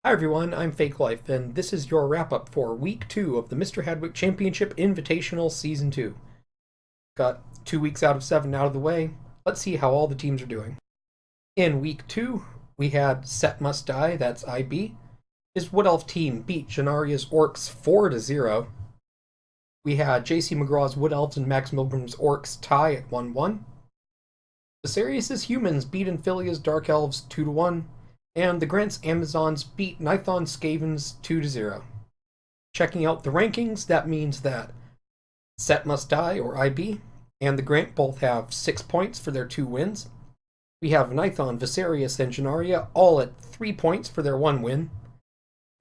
Hi everyone, I'm Fake Life, and this is your wrap up for week 2 of the Mister Hadwick Championship Invitational Season 2. Got 2 weeks out of 7 out of the way. Let's see how all the teams are doing. In week 2, we had Set Must Die, that's IB. His Wood Elf team beat Janaria's Orcs 4-0. We had JC McGraw's Wood Elves and Max Milgram's Orcs tie at 1-1. Viserius's Humans beat Infilea's Dark Elves 2-1. And the Grant's Amazons beat Nithon Skaven's 2-0. Checking out the rankings, that means that Set Must Die, or IB, and the Grant both have 6 points for their 2 wins. We have Nithon, Viserius, and Jannaria all at 3 points for their 1 win.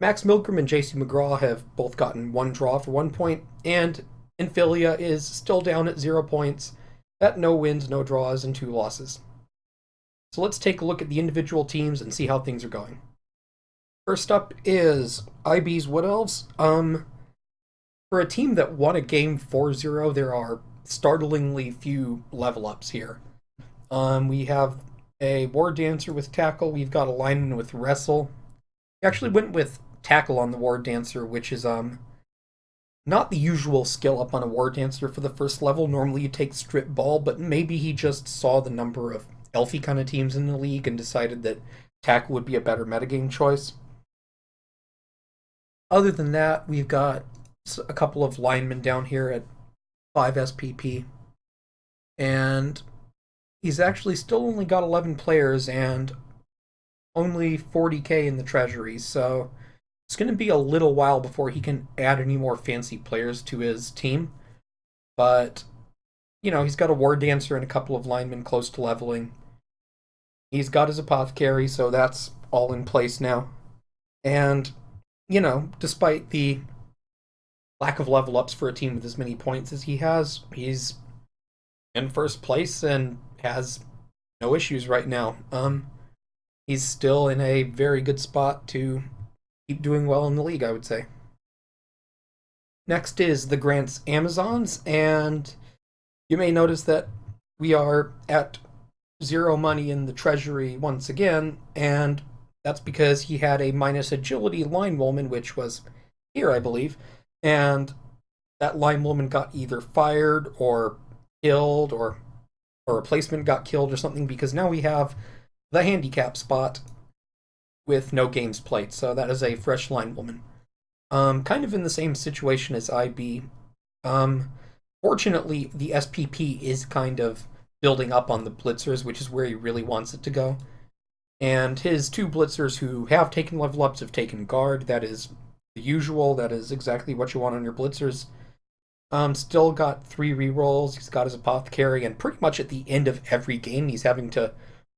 Max Milgram and JC McGraw have both gotten 1 draw for 1 point, and Infilia is still down at 0 points, at no wins, no draws, and 2 losses. So let's take a look at the individual teams and see how things are going. First up is IB's Wood Elves. For a team that won a game 4-0, there are startlingly few level ups here. We have a War Dancer with Tackle. We've got a Lineman with Wrestle. We actually went with Tackle on the War Dancer, which is not the usual skill up on a War Dancer for the first level. Normally you take Strip Ball, but maybe he just saw the number of Elfie kind of teams in the league and decided that Tackle would be a better metagame choice. Other than that, we've got a couple of linemen down here at 5 SPP. And he's actually still only got 11 players and only 40k in the treasury, so it's going to be a little while before he can add any more fancy players to his team. But, he's got a War Dancer and a couple of linemen close to leveling. He's got his Apothecary, so that's all in place now. And, despite the lack of level ups for a team with as many points as he has, he's in first place and has no issues right now. He's still in a very good spot to keep doing well in the league, I would say. Next is the Grant's Amazons, and you may notice that we are at 0 money in the treasury once again, and that's because he had a minus agility line woman, which was here, I believe, and that line woman got either fired or killed, or a replacement got killed or something, because now we have the handicap spot with no games played, so that is a fresh line woman. Kind of in the same situation as IB. Fortunately, the SPP is kind of building up on the blitzers, which is where he really wants it to go. And his 2 blitzers who have taken level ups have taken guard. That is the usual. That is exactly what you want on your blitzers. Still got 3 rerolls. He's got his Apothecary, and pretty much at the end of every game, he's having to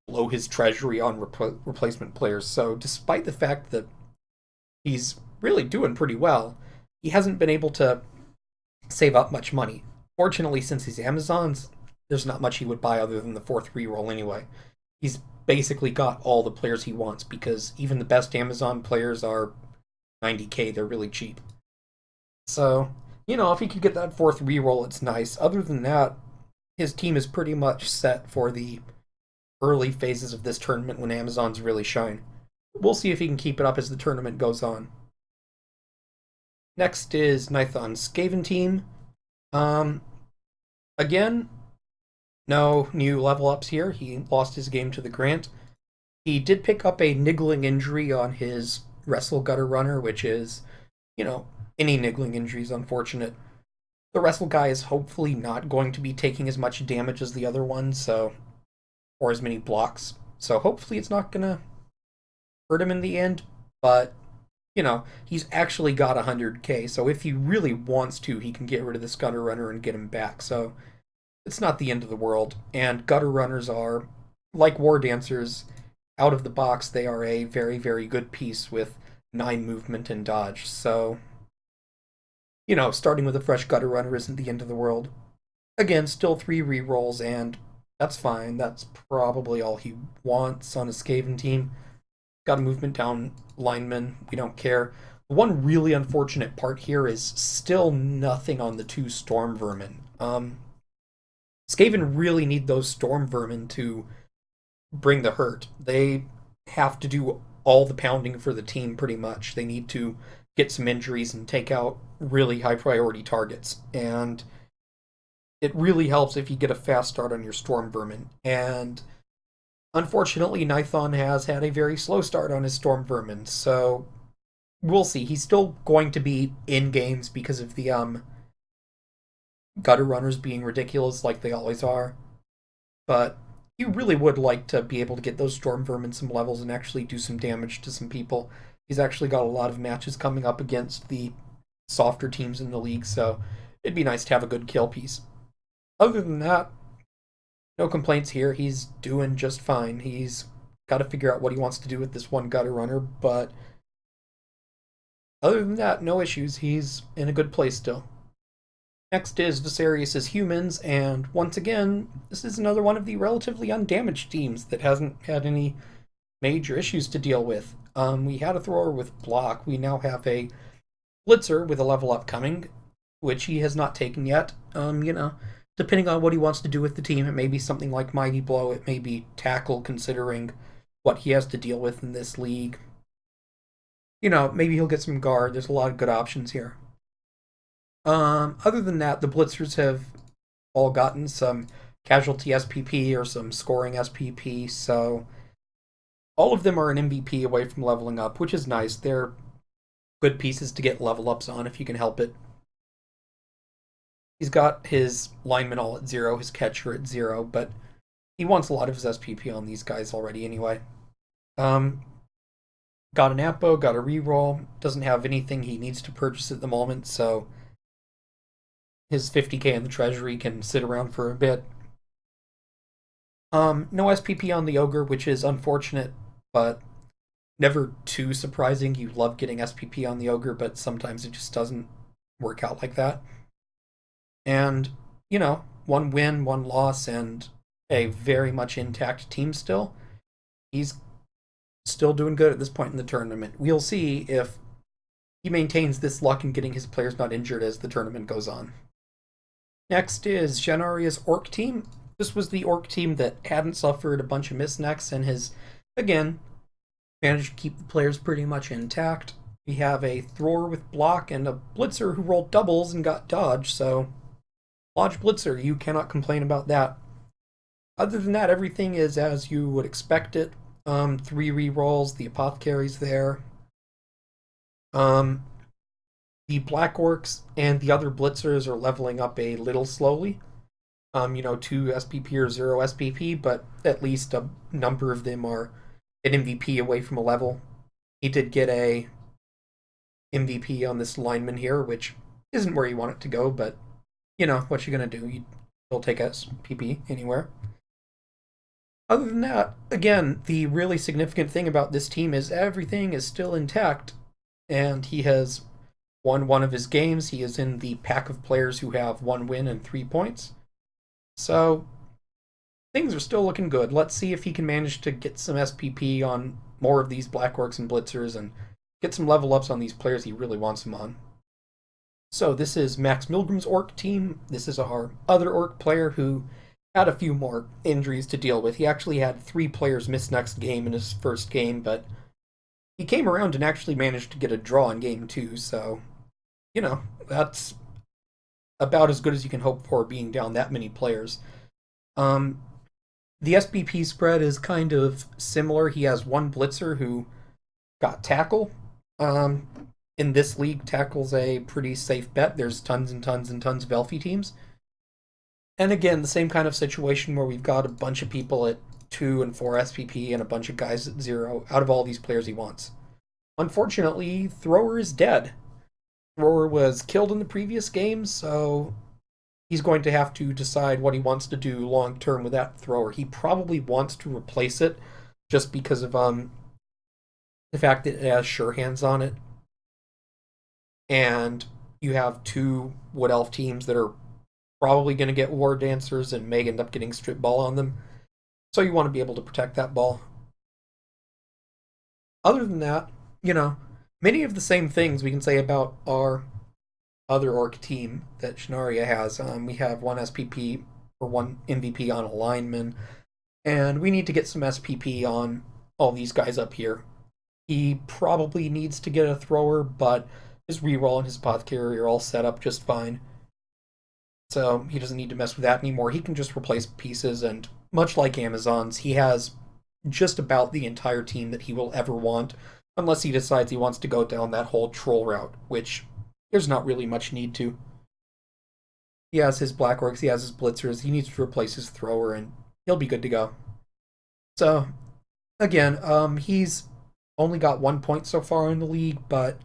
blow his treasury on replacement players. So despite the fact that he's really doing pretty well, he hasn't been able to save up much money. Fortunately, since he's Amazons, there's not much he would buy other than the 4th reroll anyway. He's basically got all the players he wants, because even the best Amazon players are 90k, they're really cheap. So, if he could get that 4th reroll, it's nice. Other than that, his team is pretty much set for the early phases of this tournament when Amazons really shine. We'll see if he can keep it up as the tournament goes on. Next is Nithon Skaven team. Again, no new level ups here. He lost his game to the Grant. He did pick up a niggling injury on his Wrestle Gutter Runner, which is, any niggling injury is unfortunate. The Wrestle guy is hopefully not going to be taking as much damage as the other one, or as many blocks. So hopefully it's not going to hurt him in the end. But, he's actually got 100k, so if he really wants to, he can get rid of this Gutter Runner and get him back. So it's not the end of the world. And Gutter Runners are, like War Dancers, out of the box, they are a very, very good piece with 9 movement and dodge. So, starting with a fresh Gutter Runner isn't the end of the world. Again, still 3 rerolls, and that's fine. That's probably all he wants on a Skaven team. Got a movement down lineman. We don't care. One really unfortunate part here is still nothing on the 2 Storm Vermin. Skaven really need those Storm Vermin to bring the hurt. They have to do all the pounding for the team pretty much. They need to get some injuries and take out really high priority targets. And it really helps if you get a fast start on your Storm Vermin. And unfortunately, Nithon has had a very slow start on his Storm Vermin, so we'll see. He's still going to be in games because of the gutter runners being ridiculous like they always are. But you really would like to be able to get those Storm Vermin some levels and actually do some damage to some people. He's actually got a lot of matches coming up against the softer teams in the league, so it'd be nice to have a good kill piece. Other than that, no complaints here. He's doing just fine. He's got to figure out what he wants to do with this one gutter runner, but other than that, no issues. He's in a good place still. Next is Viserys' Humans, and once again, this is another one of the relatively undamaged teams that hasn't had any major issues to deal with. We had a thrower with block. We now have a blitzer with a level up coming, which he has not taken yet. Depending on what he wants to do with the team, it may be something like Mighty Blow, it may be Tackle, considering what he has to deal with in this league. Maybe he'll get some guard. There's a lot of good options here. Other than that, the blitzers have all gotten some casualty SPP or some scoring SPP, so all of them are an MVP away from leveling up, which is nice. They're good pieces to get level ups on if you can help it. He's got his lineman all at 0, his catcher at 0, but he wants a lot of his SPP on these guys already anyway. Got an Apo, got a reroll, doesn't have anything he needs to purchase at the moment, so his 50k in the treasury can sit around for a bit. No SPP on the Ogre, which is unfortunate, but never too surprising. You love getting SPP on the Ogre, but sometimes it just doesn't work out like that. And, one win, one loss, and a very much intact team still. He's still doing good at this point in the tournament. We'll see if he maintains this luck in getting his players not injured as the tournament goes on. Next is Janaria's Orc team. This was the Orc team that hadn't suffered a bunch of misnecks and has, again, managed to keep the players pretty much intact. We have a thrower with block and a blitzer who rolled doubles and got dodge, so Lodge Blitzer, you cannot complain about that. Other than that, everything is as you would expect it. 3 rerolls, the Apothecary's there. The Black Orcs and the other Blitzers are leveling up a little slowly. 2 SPP or 0 SPP, but at least a number of them are an MVP away from a level. He did get a MVP on this lineman here, which isn't where you want it to go, but what you gonna do? You'll take SPP anywhere. Other than that, again, the really significant thing about this team is everything is still intact, and he has won one of his games. He is in the pack of players who have 1 win and 3 points. So things are still looking good. Let's see if he can manage to get some SPP on more of these Black Orcs and Blitzers and get some level ups on these players he really wants them on. So this is Max Milgram's Orc team. This is our other Orc player who had a few more injuries to deal with. He actually had 3 players miss next game in his first game, but he came around and actually managed to get a draw in game 2, so, that's about as good as you can hope for being down that many players. The SPP spread is kind of similar. He has 1 blitzer who got tackle. In this league, tackle's a pretty safe bet. There's tons and tons and tons of Elfie teams. And again, the same kind of situation where we've got a bunch of people at 2 and 4 SPP and a bunch of guys at 0 out of all these players he wants. Unfortunately, Thrower is dead. Thrower was killed in the previous game, so he's going to have to decide what he wants to do long term with that Thrower. He probably wants to replace it just because of the fact that it has Sure Hands on it. And you have 2 Wood Elf teams that are probably going to get War Dancers and may end up getting Strip Ball on them. So you want to be able to protect that ball. Other than that, many of the same things we can say about our other Orc team that Shanaria has. We have 1 SPP or 1 MVP on a lineman, and we need to get some SPP on all these guys up here. He probably needs to get a thrower, but his reroll and his apothecary are all set up just fine. So he doesn't need to mess with that anymore. He can just replace pieces, and much like Amazon's, he has just about the entire team that he will ever want, unless he decides he wants to go down that whole troll route, which there's not really much need to. He has his Black Orcs, he has his Blitzers, he needs to replace his thrower, and he'll be good to go. So, again, he's only got 1 point so far in the league, but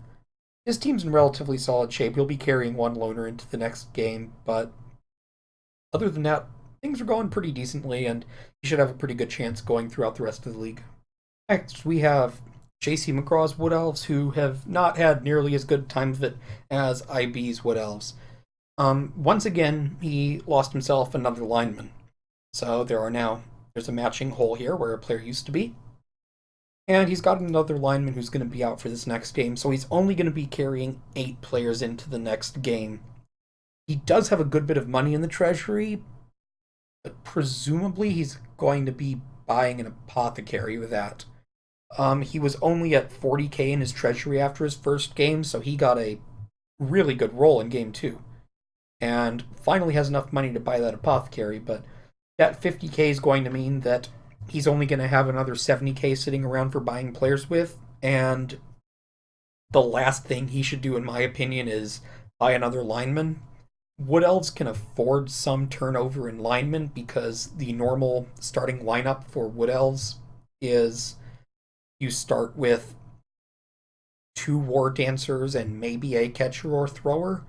his team's in relatively solid shape. He'll be carrying one loner into the next game, but other than that, things are going pretty decently, and he should have a pretty good chance going throughout the rest of the league. Next, we have JC McGraw's Wood Elves, who have not had nearly as good time of it as IB's Wood Elves. Once again, he lost himself another lineman. So there's a matching hole here where a player used to be. And he's got another lineman who's going to be out for this next game, so he's only going to be carrying 8 players into the next game. He does have a good bit of money in the treasury, but presumably he's going to be buying an apothecary with that. He was only at 40k in his treasury after his first game, so he got a really good roll in game 2. And finally has enough money to buy that apothecary, but that 50k is going to mean that he's only going to have another 70k sitting around for buying players with, and the last thing he should do, in my opinion, is buy another lineman. Wood Elves can afford some turnover in linemen because the normal starting lineup for Wood Elves is you start with 2 War Dancers and maybe a catcher or thrower,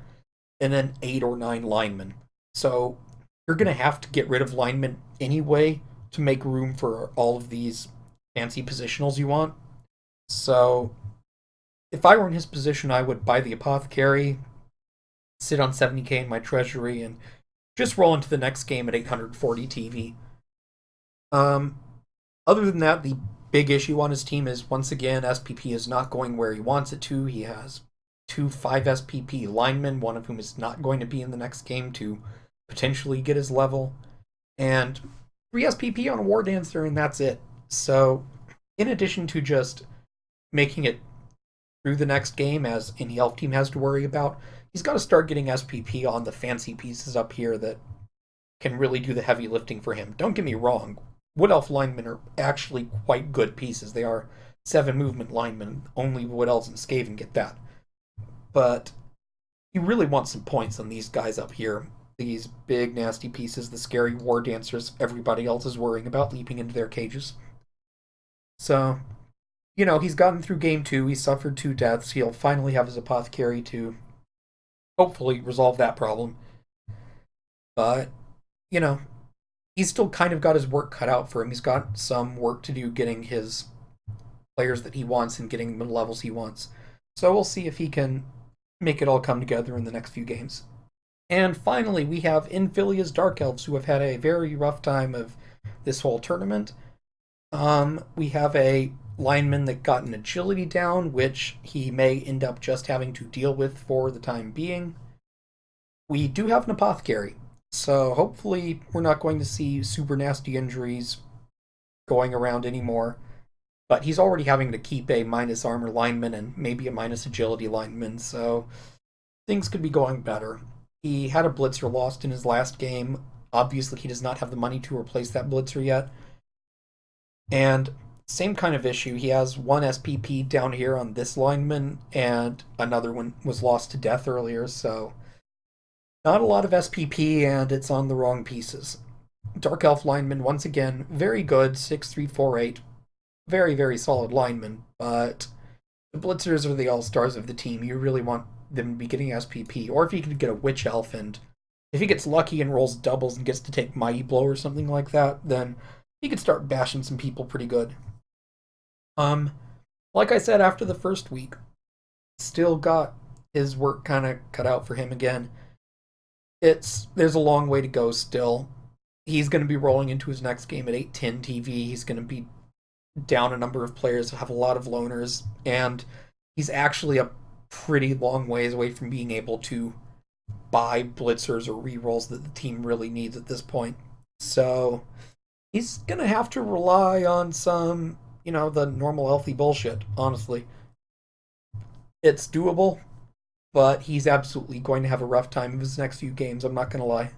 and then 8 or 9 linemen. So you're going to have to get rid of linemen anyway to make room for all of these fancy positionals you want. So if I were in his position, I would buy the apothecary, sit on 70k in my treasury, and just roll into the next game at 840 TV. Other than that, the big issue on his team is, once again, SPP is not going where he wants it to. He has 2 5 SPP linemen, one of whom is not going to be in the next game to potentially get his level, and 3 SPP on a War Dancer, and that's it. So, in addition to just making it through the next game, as any elf team has to worry about, he's got to start getting SPP on the fancy pieces up here that can really do the heavy lifting for him. Don't get me wrong, Wood Elf linemen are actually quite good pieces. They are 7 movement linemen. Only Wood Elves and Skaven get that. But you really want some points on these guys up here. These big, nasty pieces, the scary War Dancers everybody else is worrying about leaping into their cages. So, he's gotten through game 2. He suffered 2 deaths. He'll finally have his apothecary to hopefully resolve that problem. But, he's still kind of got his work cut out for him. He's got some work to do getting his players that he wants and getting the levels he wants. So we'll see if he can make it all come together in the next few games. And finally, we have Infilia's Dark Elves, who have had a very rough time of this whole tournament. We have a lineman that got an agility down, which he may end up just having to deal with for the time being. We do have an apothecary, so hopefully we're not going to see super nasty injuries going around anymore. But he's already having to keep a minus armor lineman and maybe a minus agility lineman, so things could be going better. He had a blitzer lost in his last game. Obviously, he does not have the money to replace that blitzer yet. And same kind of issue. He has 1 SPP down here on this lineman, and another one was lost to death earlier, so not a lot of SPP, and it's on the wrong pieces. Dark Elf lineman, once again, very good, 6'3", 4'8". Very, very solid lineman, but the blitzers are the all-stars of the team. You really want them to be getting SPP, or if he could get a Witch Elf, and if he gets lucky and rolls doubles and gets to take Mighty Blow or something like that, then he could start bashing some people pretty good. Like I said, after the first week, still got his work kind of cut out for him again. There's a long way to go still. He's going to be rolling into his next game at 810 TV. He's going to be down a number of players, have a lot of loners, and he's actually a pretty long ways away from being able to buy blitzers or rerolls that the team really needs at this point. So he's going to have to rely on some, the normal healthy bullshit, honestly. It's doable, but he's absolutely going to have a rough time of his next few games, I'm not going to lie.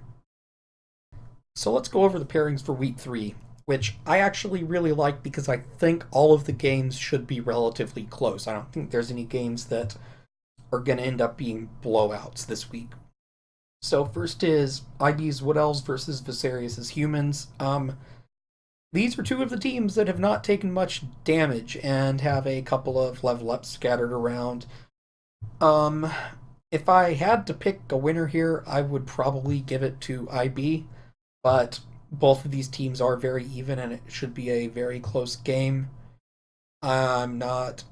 So let's go over the pairings for week 3, which I actually really like because I think all of the games should be relatively close. I don't think there's any games that are going to end up being blowouts this week. So first is IB's Wood Elves versus Viserys' Humans. These are two of the teams that have not taken much damage and have a couple of level ups scattered around. Um, if I had to pick a winner here, I would probably give it to IB, but both of these teams are very even and it should be a very close game. I'm not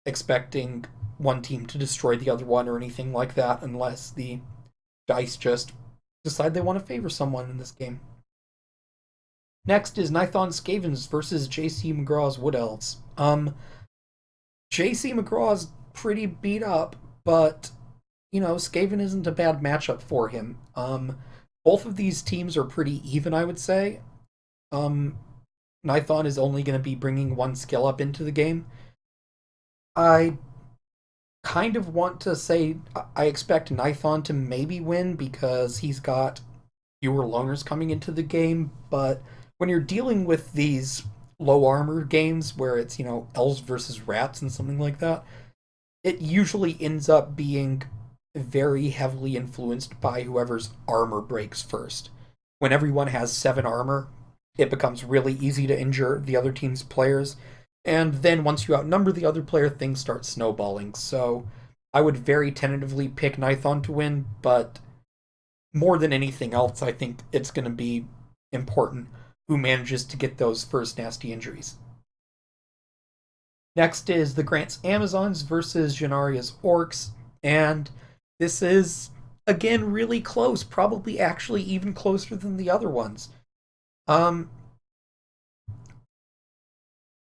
expecting one team to destroy the other one or anything like that unless the dice just decide they want to favor someone in this game. Next is Nithon Skavens versus JC McGraw's Wood Elves. JC McGraw's pretty beat up, but Skaven isn't a bad matchup for him. Both of these teams are pretty even, I would say. Nithon is only going to be bringing one skill up into the game. I kind of want to say I expect Nithon to maybe win because he's got fewer loners coming into the game, but when you're dealing with these low armor games where it's, elves versus rats and something like that, it usually ends up being very heavily influenced by whoever's armor breaks first. When everyone has 7 armor, it becomes really easy to injure the other team's players, and then once you outnumber the other player, things start snowballing. So I would very tentatively pick Nithon to win, but more than anything else, I think it's going to be important who manages to get those first nasty injuries. Next is the Grant's Amazons versus Janaria's Orcs, and this is, again, really close, probably actually even closer than the other ones.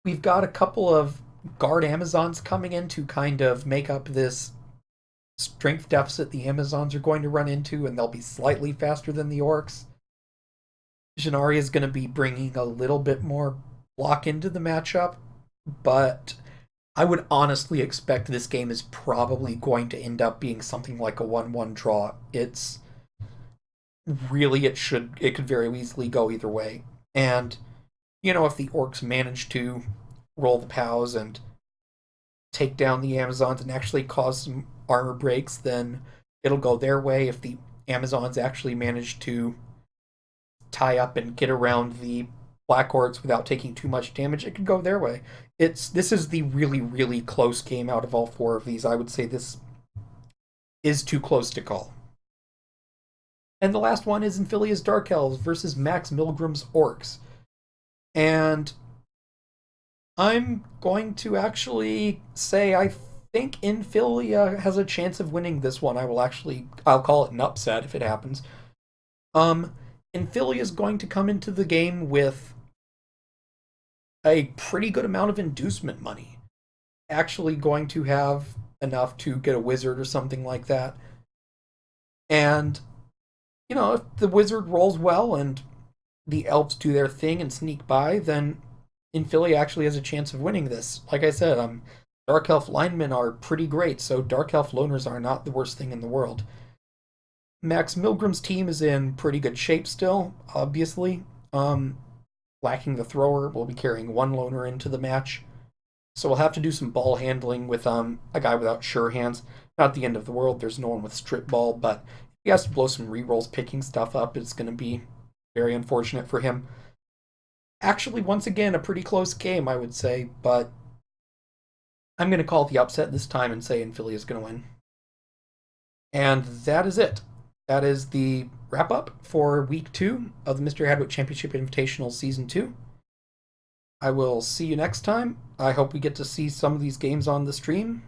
We've got a couple of guard Amazons coming in to kind of make up this strength deficit the Amazons are going to run into, and they'll be slightly faster than the Orcs. Janari is going to be bringing a little bit more block into the matchup, but I would honestly expect this game is probably going to end up being something like a 1-1 draw. It could very easily go either way. And, if the Orcs manage to roll the POWs and take down the Amazons and actually cause some armor breaks, then it'll go their way. If the Amazons actually manage to tie up and get around the Black Orcs without taking too much damage, it could go their way. This is the really, really close game out of all 4 of these. I would say this is too close to call. And the last one is Inphilia's Dark Elves versus Max Milgram's Orcs. And I'm going to actually say I think Infilia has a chance of winning this one. I'll call it an upset if it happens. Infilia is going to come into the game with a pretty good amount of inducement money. Actually going to have enough to get a wizard or something like that. And, if the wizard rolls well and the elves do their thing and sneak by, then Infilia actually has a chance of winning this. Like I said, Dark Elf linemen are pretty great, so Dark Elf loners are not the worst thing in the world. Max Milgram's team is in pretty good shape still, obviously. Lacking the thrower, we'll be carrying 1 loner into the match. So we'll have to do some ball handling with a guy without sure hands. Not the end of the world, there's no one with strip ball, but if he has to blow some rerolls picking stuff up, it's going to be very unfortunate for him. Actually, once again, a pretty close game, I would say, but I'm going to call it the upset this time and say Infilia is going to win. And that is it. That is the wrap-up for Week 2 of the Mister Hadwick Championship Invitational Season 2. I will see you next time. I hope we get to see some of these games on the stream.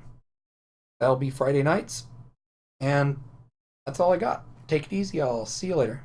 That'll be Friday nights. And that's all I got. Take it easy. I'll see you later.